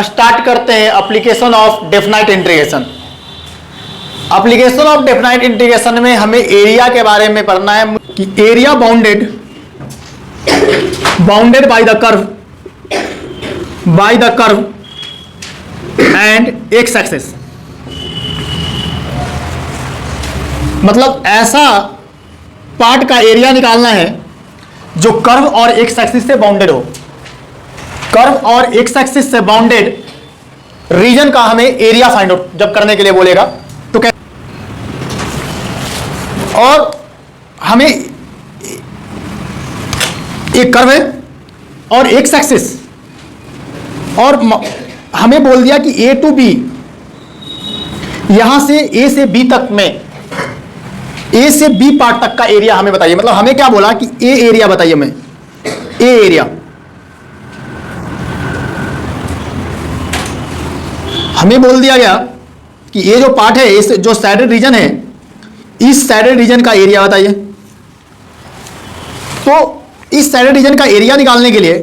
Start करते हैं application of definite integration. Application of definite integration में हमें एरिया के बारे में पढ़ना है कि area bounded by the curve and x axis. मतलब ऐसा पार्ट का एरिया निकालना है जो कर्व और एक्स एक्सिस से बाउंडेड हो। कर्व और एक्स एक्सिस से बाउंडेड रीजन का हमें एरिया फाइंड आउट जब करने के लिए बोलेगा तो क्या, और हमें एक कर्व है और एक्स एक्सिस, और हमें बोल दिया कि ए टू बी, यहां से ए से बी तक में, ए से बी पार्ट तक का एरिया हमें बताइए। मतलब हमें क्या बोला कि ए एरिया बताइए, हमें ए एरिया। हमें बोल दिया गया कि ये जो पार्ट है, इस जो सैडेड रीजन है, इस सैडेड रीजन का एरिया बताइए। तो इस सैडेड रीजन का एरिया निकालने के लिए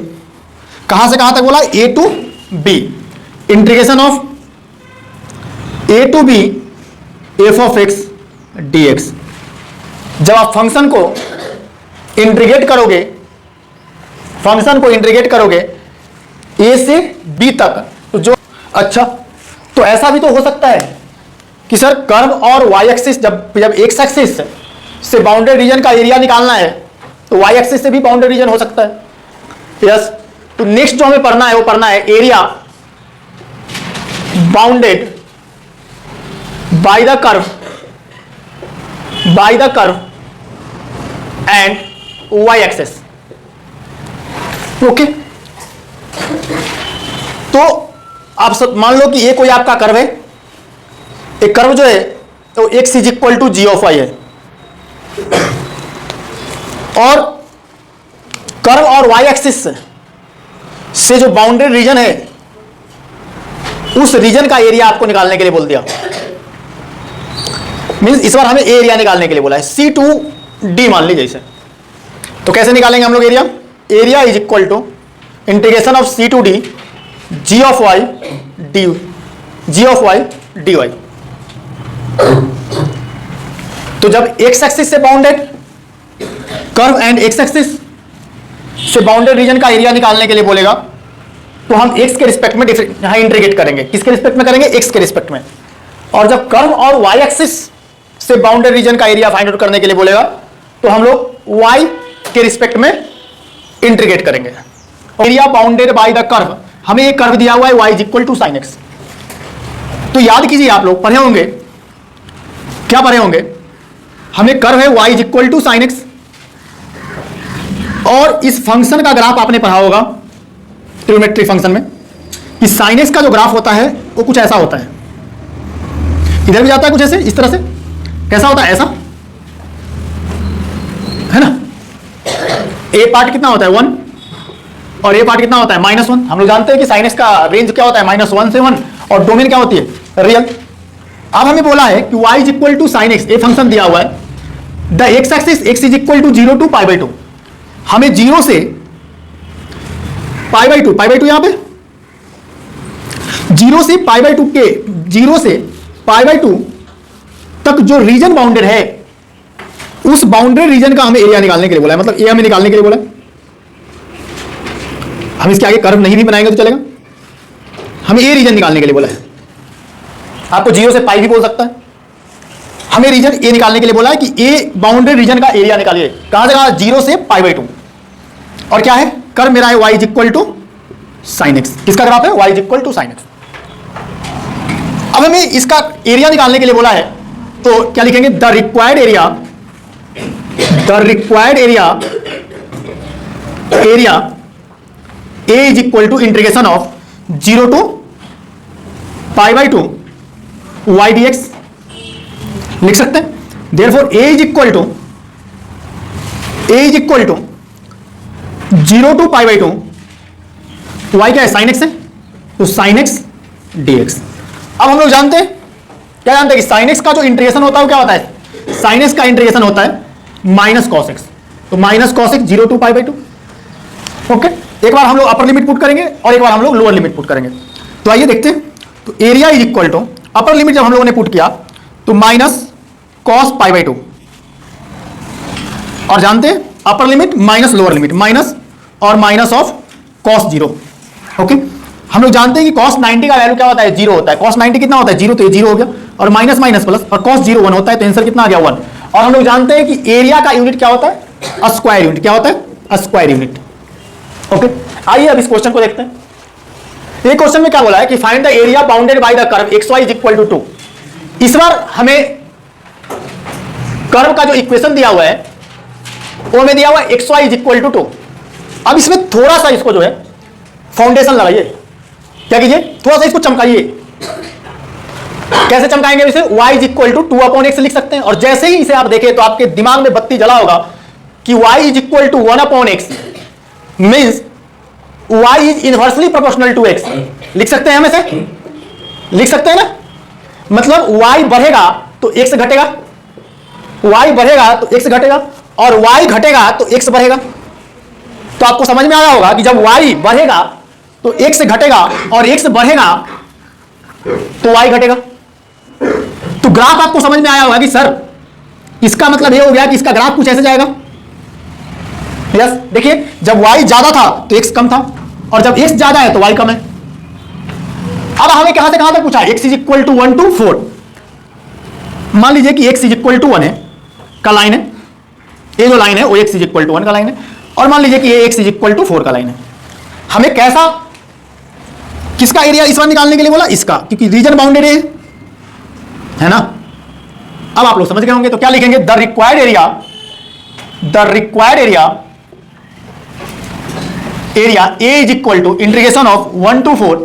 कहां से कहां तक बोला, A to B, integration of A to B F of X D X. जब आप फंक्शन को इंटीग्रेट करोगे ए से बी तक, तो जो अच्छा, तो ऐसा भी तो हो सकता है कि सर कर्व और वाई एक्सिस, जब एक्स एक्सिस से बाउंडेड रीजन का एरिया निकालना है तो वाई एक्सिस से भी बाउंडेड रीजन हो सकता है। यस, तो नेक्स्ट जो हमें पढ़ना है वो पढ़ना है area bounded by the curve and y axis. Okay, तो आप सब मान लो कि ये कोई आपका कर्व है, एक कर्व जो है तो x is equal to g of y है, और कर्व और वाई एक्सिस से जो बाउंडेड रीजन है उस रीजन का एरिया आपको निकालने के लिए बोल दिया। मींस इस बार हमें एरिया निकालने के लिए बोला है, सी टू डी मान लीजिए इसे। तो कैसे निकालेंगे हम लोग area? Area is equal to integration of c to d g of y d y. तो जब एक्स एक्सिस से bounded curve and x axis से बाउंडेड रीजन का एरिया निकालने के लिए बोलेगा तो हम एक्स के रिस्पेक्ट में यहां इंटीग्रेट करेंगे। किसके रिस्पेक्ट में करेंगे? एक्स के रिस्पेक्ट में। और जब कर्व और वाई एक्सिस से बाउंडेड रीजन का एरिया फाइंड आउट करने के लिए बोलेगा तो हम लोग वाई के रिस्पेक्ट में इंटीग्रेट करेंगे। Area bounded by the curve, हमें एक कर्व दिया हुआ है y is equal to sine x. तो याद कीजिए, आप लोग पढ़े होंगे, क्या पढ़े होंगे? हमें कर्व है y is equal to sine x, और इस फंक्शन का ग्राफ आपने पढ़ा होगा ट्रिग्नोमेट्रिक फंक्शन में कि साइन एक्स का जो ग्राफ होता है वो कुछ ऐसा होता है, इधर भी जाता है कुछ ऐसे, इस तरह से। कैसा होता है? ऐसा है ना। ए पार्ट कितना होता है? 1, और ए पार्ट कितना होता है? -1। हम लोग जानते हैं कि साइन एक्स का रेंज क्या होता है? -1 से 1, और डोमेन क्या होती है? रियल। अब हमें बोला है कि y is equal to sine x, a function दिया हुआ है, the x axis x is equal to 0 to π/2। हमें 0 से π/2 यहां पे 0 से π/2 तक जो रीजन बाउंडेड है उस बाउंडेड रीजन का हमें एरिया निकालने के लिए बोला है। मतलब ए हमें निकालने के लिए बोला है। हम इसके आगे कर्व नहीं भी बनाएंगे तो चलेगा, हमें ए रीजन निकालने के लिए बोला है। आपको 0 से पाई भी बोल सकता है। हमें रीजन ए निकालने के लिए बोला है कि ए बाउंडेड रीजन का एरिया निकालिए। कहां से कहां? 0 से π/2। और क्या है? कर्व मेरा है y is equal to sine x. किसका ग्राफ है? y is equal to sine x. अब हमें इसका एरिया निकालने के लिए बोला है, तो क्या लिखेंगे? The required area A is equal to integration of 0 to π/2 y dx लिख सकते हैं। Therefore A is equal to 0 to π/2, y क्या है? साइन एक्स है, तो साइन एक्स dx। अब हम लोग जानते हैं, क्या जानते हैं कि साइन एक्स का जो इंटीग्रेशन होता है वो क्या होता है? साइन एक्स का इंटीग्रेशन होता है माइनस कॉस एक्स। तो minus cos x 0 to π/2। Okay, एक बार हम लोग अपर लिमिट पुट करेंगे और एक बार हम लोग लोअर लिमिट पुट करेंगे। तो आइए देखते हैं। तो area is equal to, upper limit जब हम लोगों ने पुट किया तो माइनस कॉस पाई बाई 2, और जानते हैं upper limit minus lower limit, minus और माइनस ऑफ कॉस 0। ओके, हम लोग जानते हैं कि cos 90 का वैल्यू क्या होता है, 0 होता है। cos 90 कितना होता है, 0, तो ये 0 हो गया, और माइनस माइनस प्लस, और cos 0 1 होता है, तो आंसर कितना आ गया 1। और हम लोग जानते हैं कि एरिया का यूनिट क्या होता है, स्क्वायर यूनिट। क्या होता है, स्क्वायर यूनिट। ओके, आइए अब इस क्वेश्चन को देखते हैं। ये क्वेश्चन में क्या बोला है कि find the area bounded by the curve xy is equal to 2। इस बार हमें कर्व का जो इक्वेशन दिया हुआ है वो में दिया हुआ है xy इज इक्वल टू 2। अब इसमें थोड़ा सा इसको जो है फाउंडेशन लगाइए, क्या कीजिए, थोड़ा सा इसको चमकाइए। कैसे चमकाएंगे इसे, y is equal to 2/x लिख सकते हैं, और जैसे ही इसे आप देखें तो आपके दिमाग में बत्ती जला होगा कि y is equal to 1/x means y is inversely proportional to x। लिख सकते हैं हम इसे, लिख सकते हैं ना, मतलब y बढ़ेगा तो x घटेगा, y बढ़ेगा तो x घटेगा, और y घटेगा तो x बढ़ेगा। तो आपको समझ में आया होगा कि जब y बढ़ेगा तो x घटेगा और x बढ़ेगा तो y घटेगा। तो ग्राफ आपको समझ में आया होगा कि सर इसका मतलब ये हो गया कि इसका ग्राफ कुछ ऐसे जाएगा। यस, देखिए जब y ज्यादा था तो x कम था, और जब x ज्यादा है तो y कम है। अब हमें कहां से कहां तक पूछा, x is equal to 1 to 4। मान लीजिए कि x इज इक्वल टू 1 है का लाइन है, ये जो लाइन है वो x इज इक्वल टू 1 का लाइन है, और मान लीजिए कि ये x इज इक्वल टू 4 का लाइन है। हमें कैसा, किसका एरिया इस बार निकालने के लिए बोला, इसका, क्योंकि रीजन बाउंडेड है ना। अब आप लोग समझ गए होंगे, तो क्या लिखेंगे, the required area a is equal to integration of 1 to 4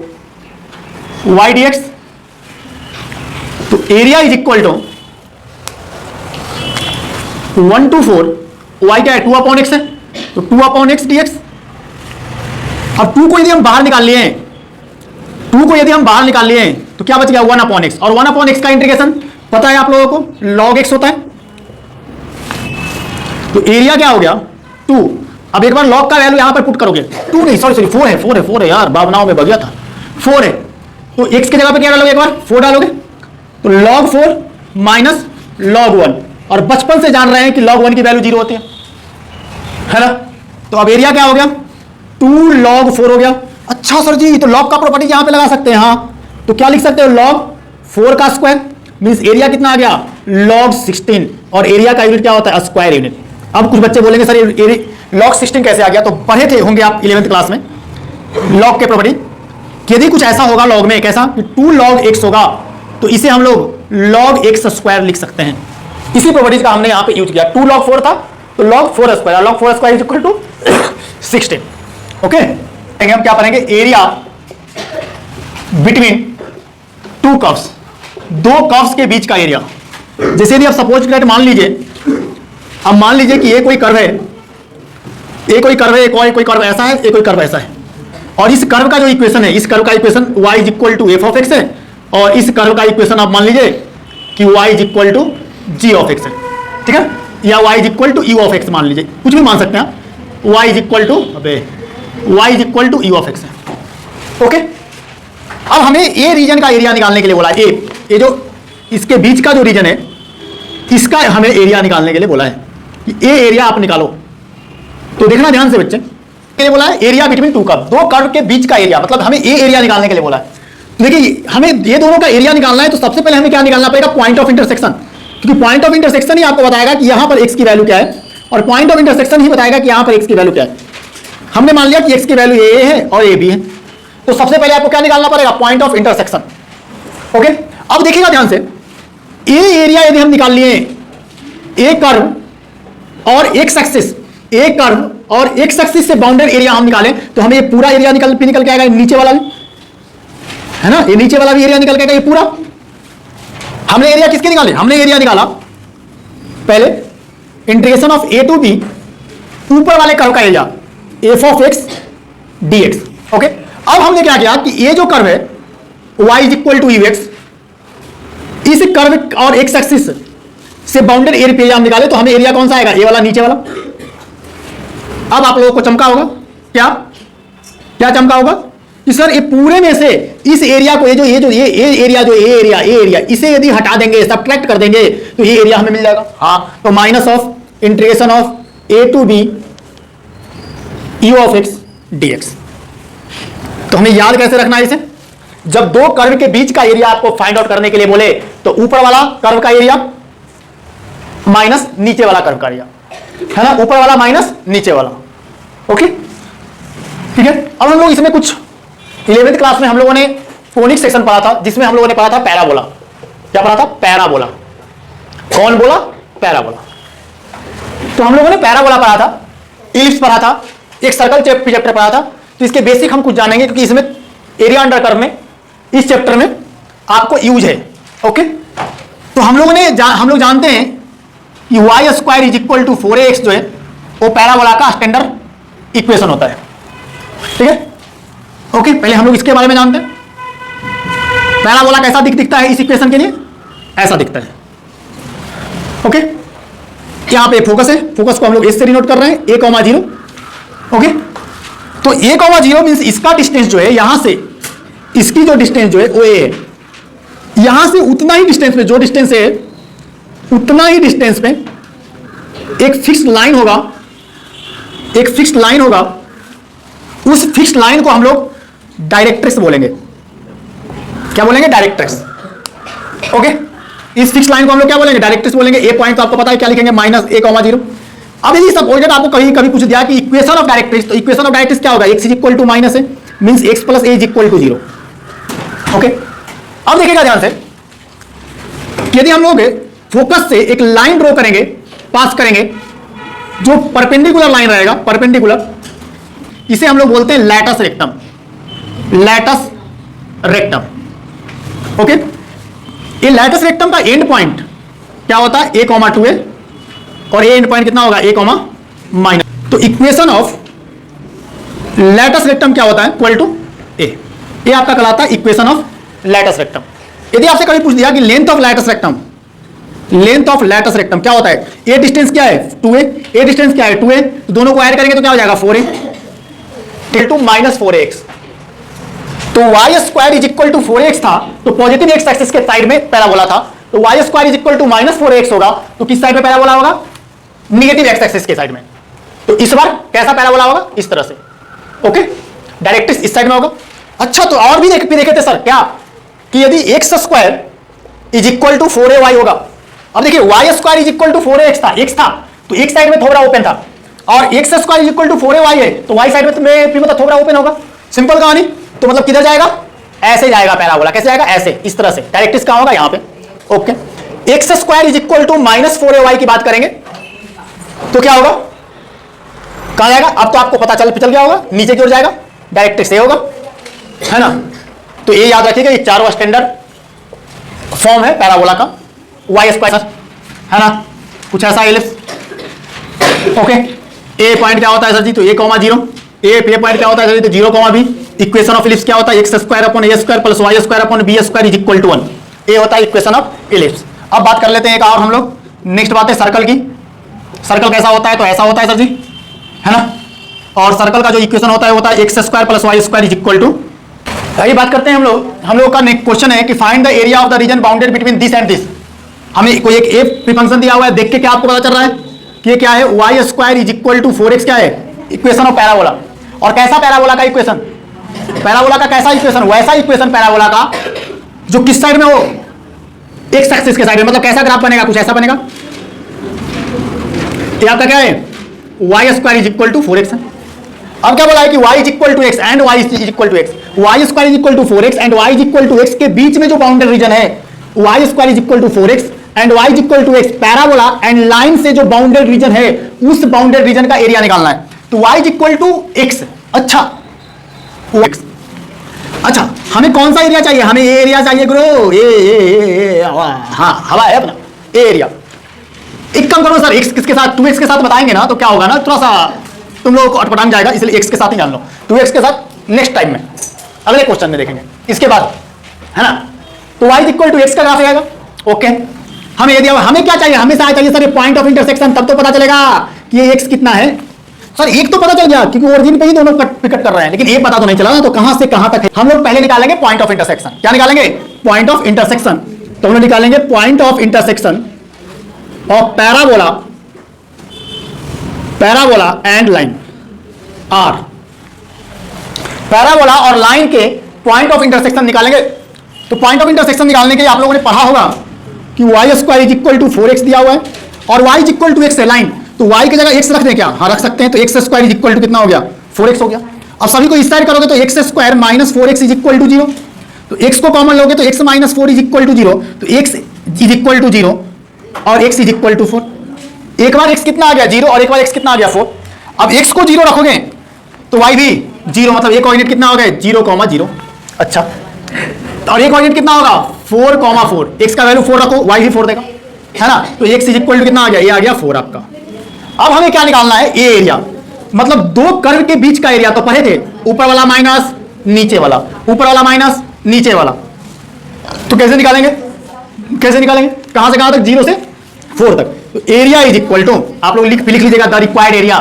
y dx। तो area is equal to 1 to 4 y क्या है, 2/x है, तो 2/x dx। अब 2 को यदि हम बाहर निकाल लिए, 2 को यदि हम बाहर निकाल लिए तो क्या बच गया, 1/x, और 1/x का इंटीग्रेशन पता है आप लोगों को, log x होता है। तो एरिया क्या हो गया, 2। अब एक बार log का वैल्यू यहां पर पुट करोगे, 2 नहीं, सॉरी 4 है यार, भावनाओं में बग गया था, 4 है, तो x की जगह पे क्या डालोगे, एक बार 4 डालोगे, तो log 4 माइनस log 1, और बचपन से जान रहे हैं कि log 1 की वैल्यू 0 होती है ना। तो अब एरिया क्या हो गया, 2 log 4 हो गया। अच्छा सर जी, तो log का प्रॉपर्टी यहां पे लगा सकते हैं, हाँ, तो क्या लिख सकते हो, log 4 का स्क्वायर मींस एरिया कितना आ गया, log 16, और एरिया का यूनिट क्या होता है, स्क्वायर यूनिट। अब कुछ बच्चे बोलेंगे सर ये log 16 कैसे आ गया, तो पढ़े थे होंगे आप 11th क्लास में log के प्रॉपर्टी, यदि कुछ ऐसा होगा log में, कैसा कि 2 log x होगा तो इसे हम लोग log x स्क्वायर लिख सकते हैं। इसी प्रॉपर्टीज का हमने यहां पे यूज किया। 2 log 4 था तो log 4 square, log 4 square is equal to 16। Okay, हम क्या पढ़ेंगे, एरिया बिटवीन 2 कर्व्स, 2 कर्व्स के बीच का एरिया। जैसे यदि आप सपोज करें, मान लीजिए, अब मान लीजिए कि ये कोई कर्व है, ये कोई कर्व है, कोई कर्व ऐसा है, ये कोई कर्व ऐसा है, और इस कर्व का जो इक्वेशन है, इस कर्व का equation y is equal to f of x है, और इस कर्व का इक्वेशन आप मान लीजिए कि y is equal to g of x है, ठीक है, या y is equal to u of x मान लीजिए, कुछ भी मान सकते हैं, y is equal to y is equal to u of x है। ओके, अब हमें ए रीजन का एरिया निकालने के लिए बोला है, ये जो इसके बीच का जो रीजन है इसका हमें एरिया निकालने के लिए बोला है कि ए एरिया आप निकालो। तो देखना ध्यान से बच्चे, ये बोला है एरिया बिटवीन 2 कर्व, 2 कर्व के बीच का एरिया, मतलब हमें ए एरिया निकालने के लिए बोला है। तो देखिए हमें ये दोनों का एरिया निकालना है, तो सबसे पहले हमें क्या निकालना पड़ेगा, पॉइंट ऑफ इंटरसेक्शन, क्योंकि पॉइंट ऑफ इंटरसेक्शन ही आपको बताएगा कि यहां पर x की वैल्यू क्या है, और पॉइंट ऑफ इंटरसेक्शन ही बताएगा कि यहां पर x की वैल्यू क्या है। हमने मान लिया कि x की वैल्यू a है और a b है, तो सबसे पहले आपको क्या निकालना पड़ेगा, पॉइंट ऑफ इंटरसेक्शन। ओके, अब देखिएगा ध्यान से, ए एरिया यदि हम निकाल लिए, ए कर्व और एक्स एक्सिस, ए कर्व और एक्स एक्सिस से बाउंडेड एरिया हम निकालें तो हमें ये पूरा एरिया निकल के आएगा, नीचे वाला भी है ना, ये नीचे वाला भी एरिया निकल के आएगा, ये पूरा। हमने एरिया किसके निकाले, हमने एरिया निकाला पहले integration of a to b, ऊपर वाले कर्व का area f of x dx। ओके, अब हमने क्या किया कि ये जो कर्व है y is equal to ux, इस कर्व और एक्स एक्सिस से बाउंडेड एरिया हम निकाले तो हमें एरिया कौन सा आएगा, ये वाला नीचे वाला। अब आप लोगों को चमका होगा क्या क्या चमका होगा कि सर ये पूरे में से इस एरिया को ये एरिया इसे यदि हटा देंगे, सब्ट्रैक्ट कर देंगे तो ये एरिया हमें मिल जाएगा। हाँ, तो minus of integration of A to b u of x dx। तो हमें याद कैसे रखना है इसे? जब दो कर्व के बीच का एरिया आपको फाइंड आउट करने के लिए बोले तो ऊपर वाला कर्व का एरिया माइनस नीचे वाला कर्व का एरिया, है ना, ऊपर वाला माइनस नीचे वाला। ओके, ठीक है। अब हम लोग इसमें कुछ 11वीं क्लास में हम लोगों ने कोनिक सेक्शन पढ़ा था, जिसमें हम लोगों ने पढ़ा था पैराबोला। क्या पढ़ा था? पैराबोला। कौन बोला? पैराबोला। तो हम लोगों ने पैराबोला पढ़ा था, इलिप्स पढ़ा था, एक सर्कल चैप्टर पढ़ा था। तो इसके बेसिक हम कुछ जानेंगे क्योंकि इसमें एरिया अंडर कर्व में इस चैप्टर में आपको यूज है। ओके, तो हम लोग जानते हैं कि y square is equal to 4ax जो है वो पैराबोला का स्टैंडर्ड इक्वेशन होता है। ठीक है, ओके, पहले हम लोग इसके बारे में जानते हैं। पैराबोला कैसा दिखता है इस इक्वेशन के लिए? ऐसा दिखता है। ओके, यहां पे फोकस है, फोकस को हम लोग इससे डिनोट कर रहे हैं, a,0। ओके, तो a,0 मींस इसका डिस्टेंस जो है यहां से, इसकी जो डिस्टेंस जो है वो a है। यहां से उतना ही डिस्टेंस पे, जो डिस्टेंस है उतना ही डिस्टेंस पे एक फिक्स्ड लाइन होगा, एक फिक्स्ड लाइन होगा। उस फिक्स्ड लाइन को हम लोग डायरेक्ट्रिक्स बोलेंगे। क्या बोलेंगे? डायरेक्ट्रिक्स। ओके, इस फिक्स्ड लाइन को हम लोग क्या बोलेंगे? डायरेक्ट्रिक्स बोलेंगे। ए पॉइंट तो आपको पता है क्या लिखेंगे? Minus a,0। अब यदि सपोज आपको कभी पूछ दिया कि इक्वेशन ऑफ डायरेक्ट्रिक्स, तो इक्वेशन ऑफ डायरेक्ट्रिक्स क्या होगा? x is equal to minus है, means x plus a is equal to 0। Okay, अब देखिएगा ध्यान से, यदि हम लोग फोकस से एक लाइन ड्रॉ करेंगे, पास करेंगे, जो परपेंडिकुलर लाइन रहेगा, परपेंडिकुलर, इसे हम लोग बोलते हैं latus rectum. Latus rectum. Okay, ये लैटस रेक्टम का एंड पॉइंट क्या होता है? a,2a, और ये एंड पॉइंट कितना होगा? a,-। तो इक्वेशन ऑफ लैटस रेक्टम क्या होता है? Equal to a। ये आपका कहलाता है इक्वेशन ऑफ लैटस रेक्टम। यदि आपसे कभी पूछ दिया कि length of latus rectum, length of latus rectum क्या होता है? ए डिस्टेंस क्या है? 2a, ए डिस्टेंस क्या है? 2a, तो दोनों को ऐड करेंगे तो क्या हो जाएगा? 4a to minus 4ax। तो y square is equal to 4ax था, तो पॉजिटिव एक्स एक्सिस के साइड में पैराबोला था, तो y square is equal to minus 4ax होगा, तो किस साइड में पैराबोला होगा? निगेटिव एक्स एक्सिस के साइड में। तो इस बार कैसा पैराबोला होगा? इस तरह से। ओके, डायरेक्ट्रिक्स इस साइड में होगा। अच्छा, तो और भी देखे थे सर क्या कि यदि x square is equal to 4ay होगा। अब देखिए, y square is equal to 4ax था, x था, तो एक साइड में थोड़ा ओपन था, और x square is equal to 4ay है, तो वाई साइड में मतलब थोड़ा ओपन होगा। सिंपल कहानी। तो मतलब किधर जाएगा? ऐसे जाएगा पैराबोला। कैसे जाएगा? ऐसे, इस तरह से। डायरेक्ट्रिक्स कहां होगा? यहां पे। Okay, x square is equal to minus 4ay की बात करेंगे तो क्या होगा? कहां जाएगा? अब तो आपको पता चल गया होगा, नीचे की ओर जाएगा, डायरेक्ट्रिक्स ये होगा, है ना। तो ये याद रखिएगा, ये चारों स्टैंडर्ड फॉर्म है पैराबोला का। वाई स्क्वायर, है ना, कुछ ऐसा इलिप्स। ओके, ए पॉइंट क्या होता है सर जी? तो a,0। ए पॉइंट क्या होता है सर जी? तो 0,b। इक्वेशन ऑफ इलिप्स क्या होता है? X square upon a square plus y square upon b square is equal to 1। ये होता है इक्वेशन ऑफ इलिप्स। अब बात कर लेते हैं एक और हम लोग, नेक्स्ट बात है सर्कल की। सर्कल कैसा होता है? तो ऐसा होता है सर जी, है ना। और सर्कल का जो इक्वेशन होता है x square plus y square is equal to. आइए बात करते हैं हम लोग का नेक्स्ट क्वेश्चन है कि find the area of the region bounded between this and this. हमें कोई एक ए फंक्शन दिया हुआ है, देख के क्या आपको पता चल रहा है कि ये क्या है? Y square is equal to 4x क्या है? Equation of parabola. और कैसा पैराबोला का इक्वेशन? पैराबोला का कैसा इक्वेशन? वैसा इक्वेशन पैराबोला का जो किस साइड में हो? एक्स एक्सिस के साइड में। मतलब कैसा ग्राफ बनेगा? कुछ ऐसा बनेगा। ये आपका क्या है? Y square is equal to 4x। अब क्या बोला है कि y is equal to x and y is equal to x. Y square is equal to 4x and y is equal to x के बीच में जो बाउंडेड रीजन है, y square is equal to 4x and y is equal to x, parabola and line से जो bounded region है उस bounded region का एरिया निकालना है। तो y is equal to x. अच्छा, अच्छा, हमें कौन सा एरिया चाहिए? हमें ये एरिया चाहिए गुरु, ये हाँ, हवा है अपना ये एरिया। एक काम करो सर, x किसके साथ? 2x के साथ बताएंगे ना तो क्या होगा ना, थोड़ा सा तुम लोगों को अटपटांग जाएगा, इसलिए x के साथ ही जान लो। 2x के साथ नेक्स्ट टाइम में, अगले क्वेश्चन में देखेंगे इसके बाद, है ना। तो y इक्वल टू एक्स का ग्राफ आएगा। ओके, हमें यदि हमें क्या चाहिए? हमें चाहिए सर पॉइंट ऑफ इंटरसेक्शन, तब तो पता चलेगा कि ये x कितना है, सर एक तो पता चल गया क्योंकि ओरिजिन पे ही दोनों कट कर रहे हैं, लेकिन एक पता तो नहीं चला ना, तो कहां से कहां तक है। हम लोग पहले निकालेंगे पॉइंट ऑफ इंटरसेक्शन। क्या निकालेंगे? Point of intersection. तो हम लोग निकालेंगे point of intersection of parabola and line are. पैराबोला और लाइन के पॉइंट ऑफ इंटरसेक्शन निकालेंगे। तो पॉइंट ऑफ इंटरसेक्शन निकालने के लिए आप लोगों ने पढ़ा होगा कि y square is equal to 4x दिया हुआ है और y is equal to x है लाइन, तो y की जगह x रख दें क्या? हाँ रख सकते हैं। तो x square is equal to कितना हो गया? 4x हो गया। अब सभी को इस साइड करोगे तो x square minus 4x is equal to 0। तो x को कॉमन लोगे तो x minus 4 is equal to 0। तो x इज इक्वल टू 0 और x इज इक्वल टू 4। एक बार x कितना आ गया? 0 और एक बार x कितना आ गया? 4। अब x को 0 रखोगे तो y भी 0, मतलब एक कोऑर्डिनेट कितना हो गया? 0,0। अच्छा, और एक कोऑर्डिनेट कितना होगा? 4,4। x का वैल्यू 4 रखो, y भी 4 देगा, है ना। तो x इज इक्वल टू कितना आ गया? ये आ गया 4 आपका। अब हमें क्या निकालना है? ए एरिया, मतलब दो कर्व के बीच का एरिया। तो पढ़े थे ऊपर वाला माइनस नीचे वाला, ऊपर वाला माइनस नीचे वाला। तो कैसे निकालेंगे? कैसे निकालेंगे? कहां से कहां तक? 0 से 4 तक। तो एरिया इज इक्वल टू, आप लोग लिख लीजिएगा the required area.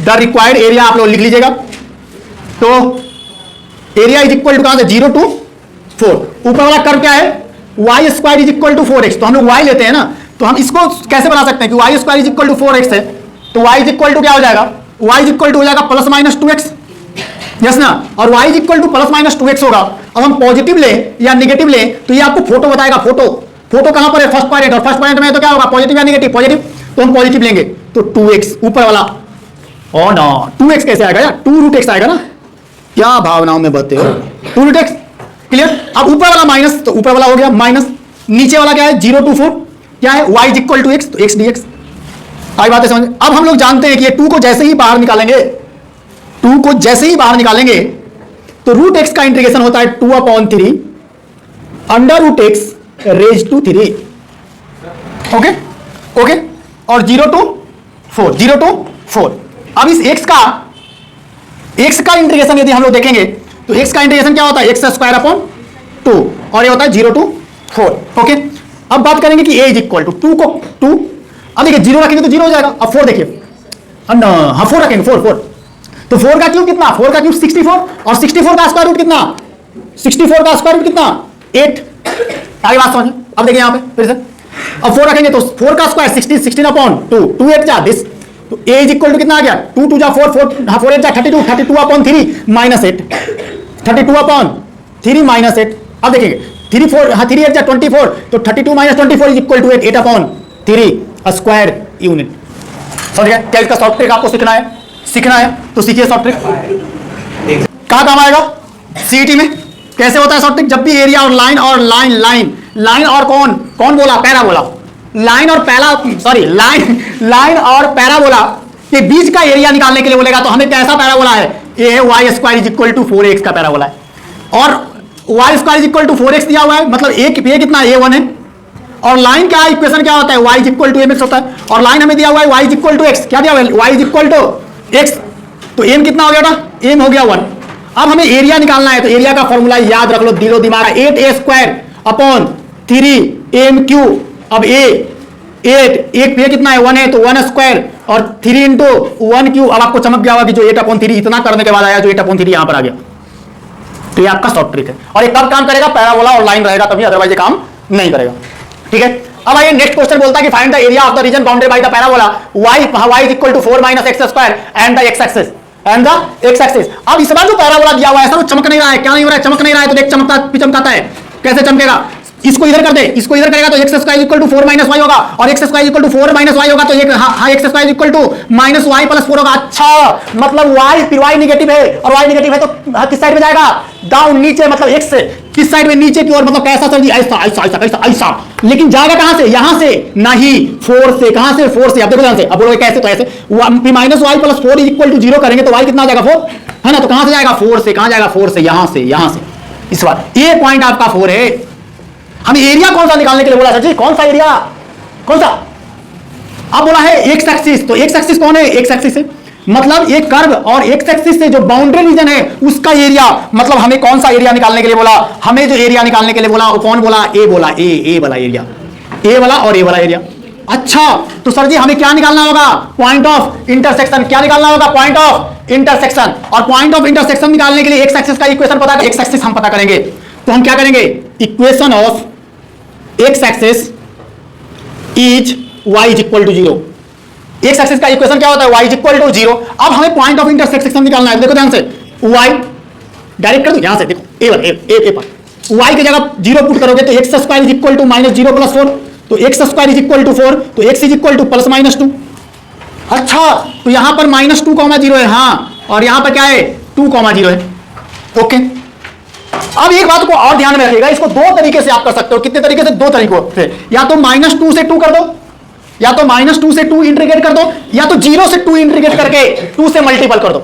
The required area आप लोग लिख लीजिएगा। तो एरिया इज इक्वल टू कहां से? 0 to 4। ऊपर वाला कर्व क्या है? y square is equal to 4x। तो हम लोग y लेते हैं ना, तो हम इसको कैसे बना सकते हैं कि y square is equal to 4x है, तो y इज इक्वल टू क्या हो जाएगा? y इज इक्वल टू हो जाएगा प्लस माइनस 2x, यस ना। और y is equal to plus minus 2x होगा। अब हम पॉजिटिव ले या नेगेटिव ले तो ये आपको फोटो बताएगा। फोटो कहां पर है? फर्स्ट पॉइंट, और फर्स्ट पॉइंट में तो क्या होगा? पॉजिटिव या नेगेटिव? पॉजिटिव। तो हम पॉजिटिव लेंगे तो 2x ऊपर वाला। ओ ना, 2x कैसे आएगा यार? 2√x आएगा ना। क्या भावनाओं में बहते हो? 2√x clear. अब ऊपर वाला माइनस, तो ऊपर वाला हो गया माइनस। नीचे वाला क्या है? 0 to 4 क्या है? y is equal to x, तो x dx। आई बात है समझ। अब हम लोग जानते हैं कि ये 2 को जैसे ही बाहर निकालेंगे, 2 को जैसे ही बाहर निकालेंगे तो √x का इंटीग्रेशन होता है 2/3 √x raise to 3। Okay okay. और 0 to 4, 0 to 4। अब इस x का इंटीग्रेशन यदि हम लोग देखेंगे तो x का इंटीग्रेशन क्या होता है? x स्क्वायर अपॉन 2, और ये होता है 0 to 4। ओके। अब बात करेंगे कि a इज इक्वल टू 2 को 2। अब देखिए 0 रखेंगे तो 0 हो जाएगा। अब 4 देखिए, हाँ 4 रखेंगे, 4। तो 4 का क्यूब कितना? 4 का क्यूब 64, और 64 का स्क्वायर रूट कितना? 64 का स्क्वायर रूट कितना? 8। आगे बात समझ। अब देखिए यहाँ पे फिर से, अब 4 रखेंगे तो 4 का स्क्वायर 16 अपॉन 2, 2 8 जा दिस। तो a इज इक्वल टू कितना आ गया? 2 2 जा 4, 4 8 जा 32, 32/3 माइनस 8, 32/3 माइनस 8। अब देखिए 3 8 जा 24, तो 32 minus 24 is equal to 8, 8/3 square unit. समझ गए? क्या इसका शॉर्ट ट्रिक आपको सीखना है तो सीखिए शॉर्ट ट्रिक। कहां काम आएगा? सीईटी में। कैसे होता है शॉर्ट ट्रिक? जब भी एरिया और लाइन और कौन बोला? पैराबोला। लाइन और पैराबोला के बीच का एरिया निकालने के लिए बोलेगा तो हमें कैसा पैराबोला है? ये है y square is equal to 4x का पैराबोला है, और y square is equal to 4x दिया हुआ है, मतलब ये कितना? a1 है। और लाइन का इक्वेशन क्या होता है? y is equal to mx होता है, और लाइन हमें दिया हुआ है y is equal to x। क्या दिया हुआ है? y is equal to x। तो m कितना हो गया ना? m हो गया 1। अब हमें एरिया निकालना है, तो एरिया का फॉर्मूला याद रख लो, दिलो दिमाग, 8a स्क्वायर अपॉन 3m³। अब a कितना है? 1 है, तो 1 स्क्वायर और 3 इंटू 1³। अब आपको चमक गया होगा कि जो 8/3 इतना करने के बाद आया, जो 8/3 यहां पर आ गया। तो ये आपका शॉर्ट ट्रिक है, और ये कब काम करेगा? पैराबोला और लाइन रहेगा तभी, अदरवाइज ये काम नहीं करेगा। ठीक है। अब आइए नेक्स्ट क्वेश्चन बोलता है कि find the area of the region bounded by the parabola y is equal to 4 minus x square and the x axis. अब इस बार जो पैराबोला दिया हुआ है वो चमक नहीं रहा है। क्या नहीं हो रहा है? चमक नहीं रहा है। तो देख चमकाता है। कैसे चमकेगा? इसको इधर कर दे, इसको इधर करेगा तो x square equal to 4 minus y होगा, और x square equal to 4 minus y होगा तो x square equal to minus y plus 4 होगा। अच्छा, मतलब y नेगेटिव है, और y नेगेटिव है तो किस साइड में जाएगा? डाउन, नीचे, मतलब x से किस साइड में? नीचे की ओर। मतलब कैसा सर जी? ऐसा। लेकिन जाएगा कहां से? यहां से नहीं, 4 से। कहां से? 4 से। अब देखो ध्यान से, अब बोलो कैसे? तो ऐसे minus y plus 4 is equal to 0 करेंगे तो y कितना आ जाएगा? 4 है ना। तो कहां से जाएगा? 4 से। कहां जाएगा? 4 से। यहां से। इस बार ये पॉइंट आपका 4 है। हमें एरिया कौन सा निकालने के लिए बोला सर जी? कौन सा एरिया? कौन सा? अब बोला है एक्स एक्सिस। तो एक्स एक्सिस कौन है? एक्स एक्सिस है, मतलब एक कर्व और एक्स एक्सिस से जो बाउंड्री रीजन है उसका एरिया। मतलब हमें कौन सा एरिया निकालने के लिए बोला? हमें जो एरिया निकालने के लिए बोला वो कौन बोला? ए बोला, ए वाला एरिया, ए वाला और ए वाला एरिया। अच्छा, तो सर जी हमें क्या निकालना होगा? Point of intersection. क्या निकालना होगा? Point of intersection. और पॉइंट ऑफ इंटरसेक्शन निकालने के लिए एक्स एक्सिस का इक्वेशन पता है, एक्स एक्सिस हम पता करेंगे। तो हम क्या करेंगे? Equation of x axis is y is equal to 0। X axis का इक्वेशन क्या होता है? y is equal to 0। अब हमें पॉइंट ऑफ इंटरसेक्शन निकालना है। देखो ध्यान से, y डायरेक्ट कर दो यहां से, देखो ए पर y की जगह 0 पुट करोगे तो x square is equal to minus 0 plus 4, तो x square is equal to 4, तो x is equal to plus minus 2। अच्छा, तो यहां पर माइनस 2,0 है, हाँ, और यहां पर क्या है? 2,0 है। ओके, अब एक बात को और ध्यान में रखिएगा, इसको दो तरीके से आप कर सकते हो। कितने तरीके से? दो तरीकों से। या तो -2 से 2 कर दो, या तो -2 से 2 इंटीग्रेट कर दो, या तो 0 से 2 इंटीग्रेट करके 2 से मल्टीपल कर दो।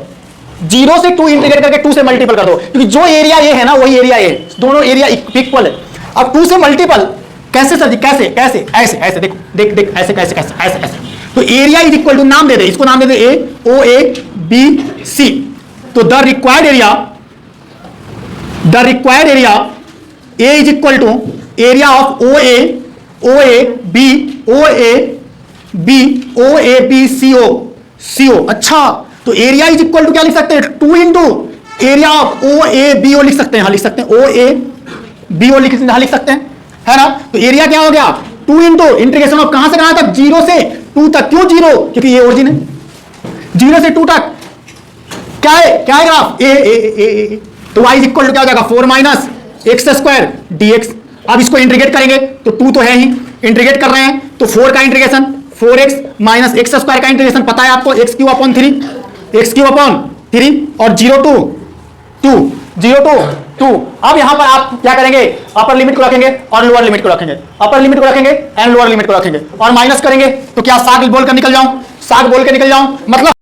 0 से 2 इंटीग्रेट करके 2 से मल्टीपल कर दो, क्योंकि जो एरिया ये है ना वही एरिया ये, दोनों एरिया इक्वल है। अब 2 से मल्टीपल कैसे सर जी? कैसे कैसे? ऐसे ऐसे, देखो देख देख, ऐसे कैसे कैसे, ऐसे ऐसे। तो एरिया इज इक्वल टू, नाम दे दे इसको, नाम दे दे ए, ओ ए बी सी। तो the required area A is equal to area of O A B C O. अच्छा, तो एरिया इज इक्वल टू क्या लिख सकते हैं? 2 into area of O A B O लिख सकते हैं, हाँ लिख सकते हैं, ओ ए बी ओ लिख सकते हैं, है ना? तो एरिया क्या हो गया? 2 इंटू इंटीग्रेशन ऑफ कहां से कहां तक? 0 से 2 तक। क्यों 0? क्योंकि ये ओरिजिन है। 0 से 2 तक क्या है? क्या है ग्राफ? ए। तो y इज इक्वल टू क्या हो जाएगा? 4 माइनस एक्स स्क्वायर dx। अब इसको इंटीग्रेट करेंगे तो 2 तो है ही, इंटीग्रेट कर रहे हैं तो 4 का integration 4x minus x square का इंटीग्रेशन पता है आपको, x क्यूब अपॉन 3 और 0 to 2। अब यहां पर आप क्या करेंगे? अपर लिमिट को रखेंगे और लोअर लिमिट को रखेंगे, अपर लिमिट को रखेंगे एंड लोअर लिमिट को रखेंगे, और माइनस करेंगे तो क्या साग बोल कर निकल जाऊं? मतलब